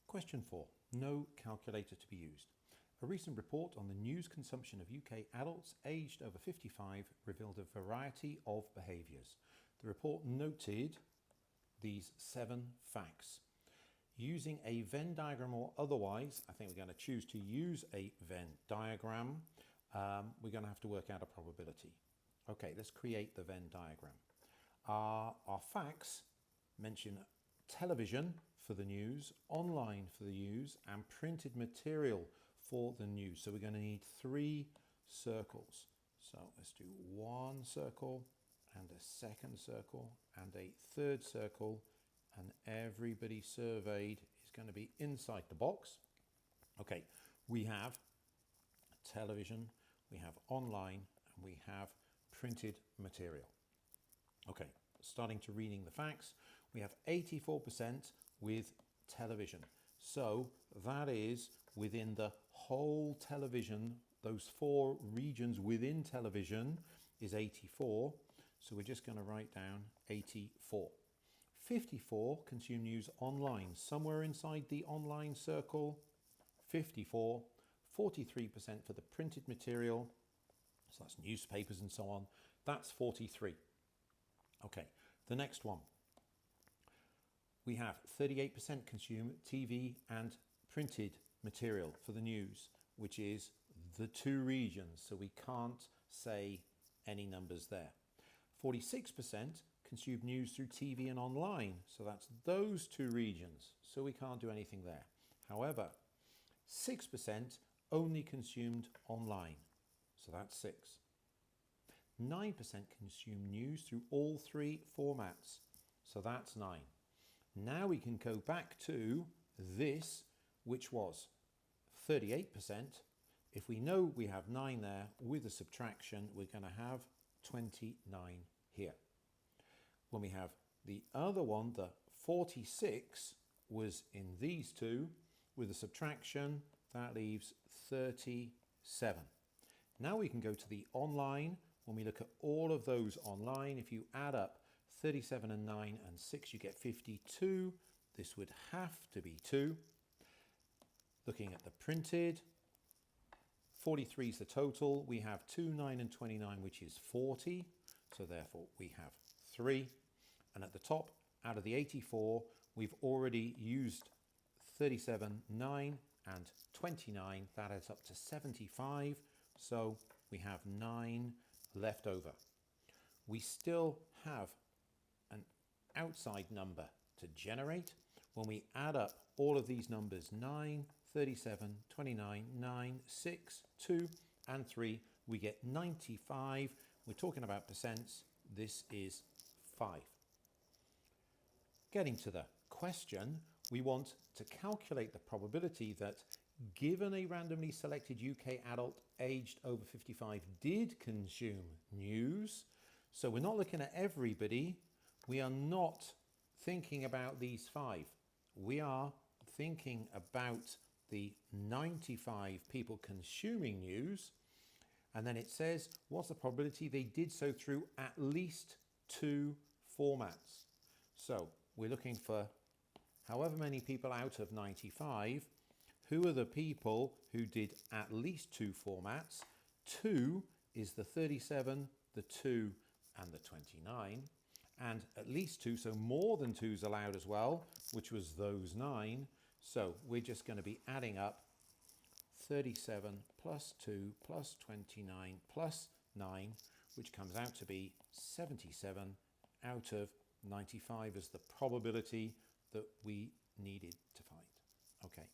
Question 4. No calculator to be used. A recent report on the news consumption of UK adults aged over 55 revealed a variety of behaviours. The report noted these 7 facts. Using a Venn diagram or otherwise, I think we're going to choose to use a Venn diagram. We're going to have to work out a probability. Okay, let's create the Venn diagram. Our facts mention television for the news, online for the news, and printed material for the news. So we're going to need 3 circles. So let's do 1 circle and a second circle and a third circle, and everybody surveyed is going to be inside the box. Okay, we have television, we have online, and we have printed material. Okay, starting to reading the facts, we have 84% with television. So that is within the whole television, those 4 regions within television is 84. So we're just going to write down 84. 54 consume news online, somewhere inside the online circle, 54. 43% for the printed material, so that's newspapers and so on, that's 43. Okay, the next one. We have 38% consume TV and printed material for the news, which is the 2 regions, so we can't say any numbers there. 46% consume news through TV and online, so that's those 2 regions, so we can't do anything there. However, 6% only consumed online, so that's 6. 9% consume news through all 3 formats, so that's 9. Now we can go back to this, which was 38%. If we know we have 9 there, with a subtraction, we're going to have 29 here. When we have the other one, the 46 was in these 2, with a subtraction, that leaves 37. Now we can go to the online. When we look at all of those online, if you add up 37 and 9 and 6, you get 52. This would have to be 2. Looking at the printed, 43 is the total. We have 2, 9 and 29, which is 40. So therefore we have 3. And at the top, out of the 84, we've already used 37, 9 and 29. That adds up to 75. So we have 9 left over. We still have an outside number to generate. When we add up all of these numbers, 9, 37, 29, 9, 6, 2 and 3, we get 95. We're talking about percents. This is 5. Getting to the question, we want to calculate the probability that given a randomly selected UK adult aged over 55 did consume news, so we're not looking at everybody, we are not thinking about these 5. We are thinking about the 95 people consuming news, and then it says what's the probability they did so through at least 2 formats. So we're looking for however many people out of 95, who are the people who did at least 2 formats? 2 is the 37, the 2 and the 29, and at least 2, so more than 2 is allowed as well, which was those 9. So we're just going to be adding up 37 plus 2 plus 29 plus 9, which comes out to be 77 out of 95 as the probability that we needed to find. Okay.